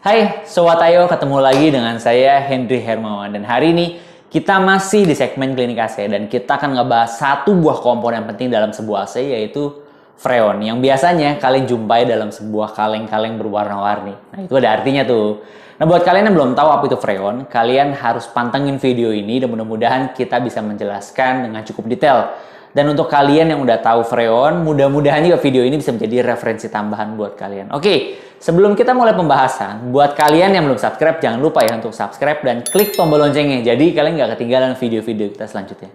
Hai Sobat Ayo, ketemu lagi dengan saya Hendry Hermawan. Dan hari ini kita masih di segmen klinik AC dan kita akan ngebahas satu buah komponen penting dalam sebuah AC, yaitu freon, yang biasanya kalian jumpai dalam sebuah kaleng-kaleng berwarna-warni. Nah, itu ada artinya tuh. Nah, buat kalian yang belum tahu apa itu freon, kalian harus pantengin video ini dan mudah-mudahan kita bisa menjelaskan dengan cukup detail. Dan untuk kalian yang udah tahu freon, mudah-mudahan juga video ini bisa menjadi referensi tambahan buat kalian. Oke, sebelum kita mulai pembahasan, buat kalian yang belum subscribe, jangan lupa ya untuk subscribe dan klik tombol loncengnya. Jadi kalian nggak ketinggalan video-video kita selanjutnya.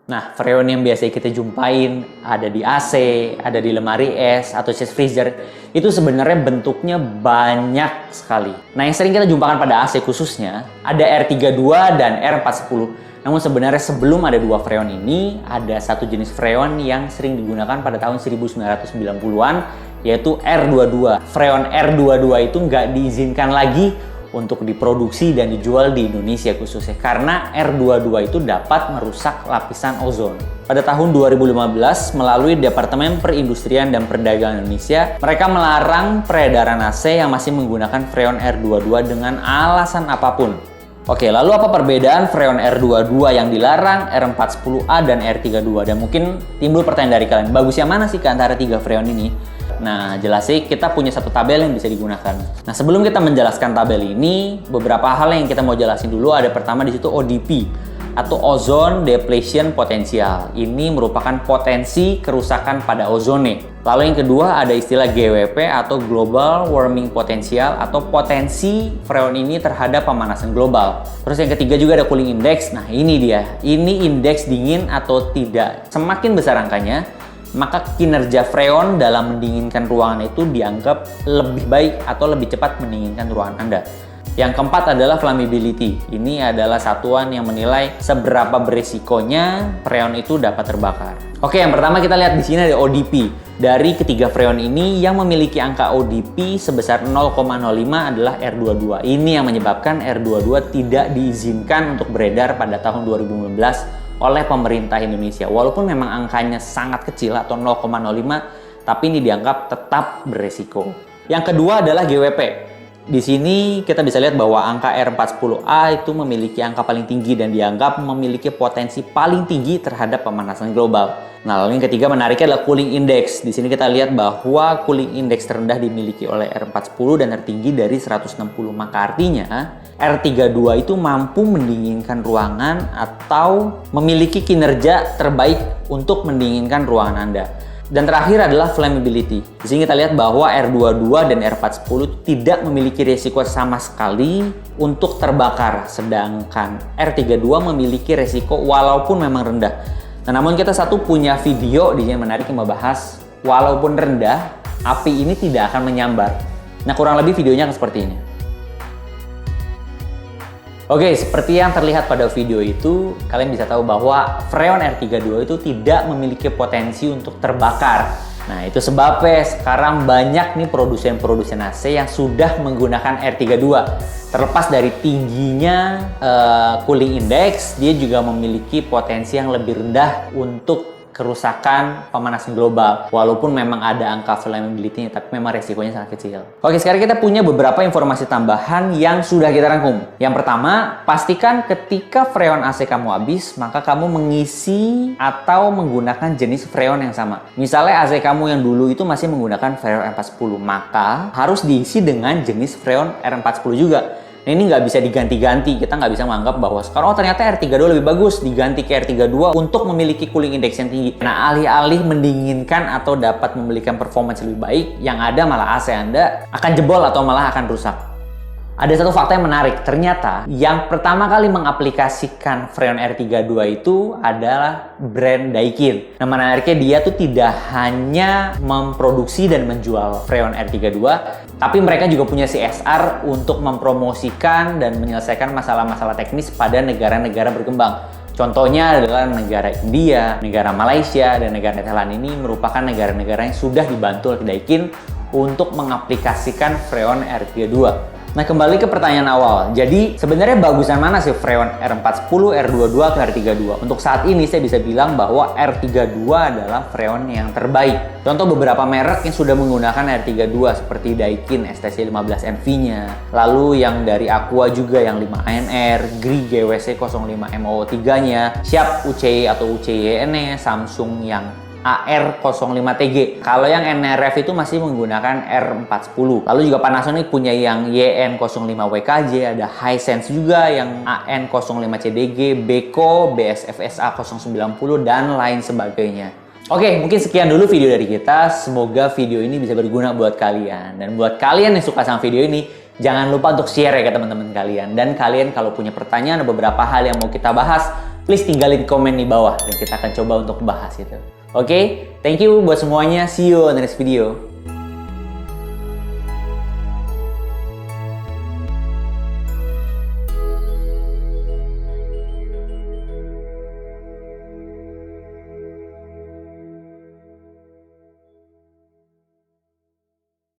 Nah, freon yang biasa kita jumpain ada di AC, ada di lemari es, atau chest freezer, itu sebenarnya bentuknya banyak sekali. Nah, yang sering kita jumpakan pada AC khususnya, ada R32 dan R410. Namun sebenarnya sebelum ada dua freon ini, ada satu jenis freon yang sering digunakan pada tahun 1990-an, yaitu R22. Freon R22 itu nggak diizinkan lagi untuk diproduksi dan dijual di Indonesia khususnya karena R22 itu dapat merusak lapisan ozon. Pada tahun 2015, melalui Departemen Perindustrian dan Perdagangan Indonesia, mereka melarang peredaran AC yang masih menggunakan freon R22 dengan alasan apapun. Oke, lalu apa perbedaan freon R22 yang dilarang, R410A dan R32? Dan mungkin timbul pertanyaan dari kalian, bagus yang mana sih ke antara tiga freon ini? Nah, jelas sih kita punya satu tabel yang bisa digunakan. Nah, sebelum kita menjelaskan tabel ini, beberapa hal yang kita mau jelasin dulu. Ada pertama di situ ODP atau Ozone Depletion Potential. Ini merupakan potensi kerusakan pada ozone. Lalu yang kedua ada istilah GWP atau Global Warming Potential atau potensi freon ini terhadap pemanasan global. Terus yang ketiga juga ada Cooling Index. Nah, ini dia. Ini indeks dingin atau tidak. Semakin besar angkanya, maka kinerja freon dalam mendinginkan ruangan itu dianggap lebih baik atau lebih cepat mendinginkan ruangan Anda. Yang keempat adalah flammability. Ini adalah satuan yang menilai seberapa beresikonya freon itu dapat terbakar. Oke, yang pertama kita lihat di sini ada ODP. Dari ketiga freon ini yang memiliki angka ODP sebesar 0,05 adalah R22. Ini yang menyebabkan R22 tidak diizinkan untuk beredar pada tahun 2015 oleh pemerintah Indonesia. Walaupun memang angkanya sangat kecil atau 0,05, tapi ini dianggap tetap beresiko. Yang kedua adalah GWP. Di sini kita bisa lihat bahwa angka R410A itu memiliki angka paling tinggi dan dianggap memiliki potensi paling tinggi terhadap pemanasan global. Nah, lalu yang ketiga menariknya adalah cooling index. Di sini kita lihat bahwa cooling index terendah dimiliki oleh R410 dan tertinggi dari 160. Maka artinya R32 itu mampu mendinginkan ruangan atau memiliki kinerja terbaik untuk mendinginkan ruangan Anda. Dan terakhir adalah flammability. Di sini kita lihat bahwa R22 dan R410 tidak memiliki risiko sama sekali untuk terbakar, sedangkan R32 memiliki risiko walaupun memang rendah. Nah, namun kita punya video di sini menarik yang membahas walaupun rendah, api ini tidak akan menyambar. Nah, kurang lebih videonya akan seperti ini. Oke, seperti yang terlihat pada video itu, kalian bisa tahu bahwa freon R32 itu tidak memiliki potensi untuk terbakar. Nah, itu sebabnya sekarang banyak nih produsen-produsen AC yang sudah menggunakan R32. Terlepas dari tingginya cooling index, dia juga memiliki potensi yang lebih rendah untuk kerusakan pemanasan global. Walaupun memang ada angka flammability-nya, tapi memang resikonya sangat kecil. Oke, sekarang kita punya beberapa informasi tambahan yang sudah kita rangkum. Yang pertama, pastikan ketika freon AC kamu habis, maka kamu mengisi atau menggunakan jenis freon yang sama. Misalnya AC kamu yang dulu itu masih menggunakan freon R410, maka harus diisi dengan jenis freon R410 juga. Nah, ini nggak bisa diganti-ganti. Kita nggak bisa menganggap bahwa sekarang ternyata R32 lebih bagus, diganti ke R32 untuk memiliki cooling index yang tinggi. Nah, alih-alih mendinginkan atau dapat memberikan performance lebih baik, yang ada malah AC Anda akan jebol atau malah akan rusak. Ada satu fakta yang menarik, ternyata yang pertama kali mengaplikasikan freon R32 itu adalah brand Daikin. Nah, menariknya dia tuh tidak hanya memproduksi dan menjual freon R32, tapi mereka juga punya CSR untuk mempromosikan dan menyelesaikan masalah-masalah teknis pada negara-negara berkembang. Contohnya adalah negara India, negara Malaysia, dan negara Thailand. Ini merupakan negara-negara yang sudah dibantu oleh Daikin untuk mengaplikasikan freon R32. Nah, kembali ke pertanyaan awal. Jadi, sebenarnya bagusan mana sih Freon R410, R22, atau R32? Untuk saat ini saya bisa bilang bahwa R32 adalah Freon yang terbaik. Contoh beberapa merek yang sudah menggunakan R32 seperti Daikin STC15NV-nya. Lalu yang dari Aqua juga yang 5ANR, Gree GWC 05MO3-nya, Sharp UCI atau UCYN-nya, Samsung yang AR05TG. Kalau yang NRF itu masih menggunakan R410. Lalu juga Panasonic punya yang YN05WKJ, ada Hisense juga yang AN05CDG, Beko, BSFSA 090, dan lain sebagainya. Oke, mungkin sekian dulu video dari kita. Semoga video ini bisa berguna buat kalian. Dan buat kalian yang suka sama video ini, jangan lupa untuk share ya ke teman-teman kalian. Dan kalian kalau punya pertanyaan atau beberapa hal yang mau kita bahas, please tinggalin komen di bawah dan kita akan coba untuk bahas itu. Oke, thank you buat semuanya. See you on the next video.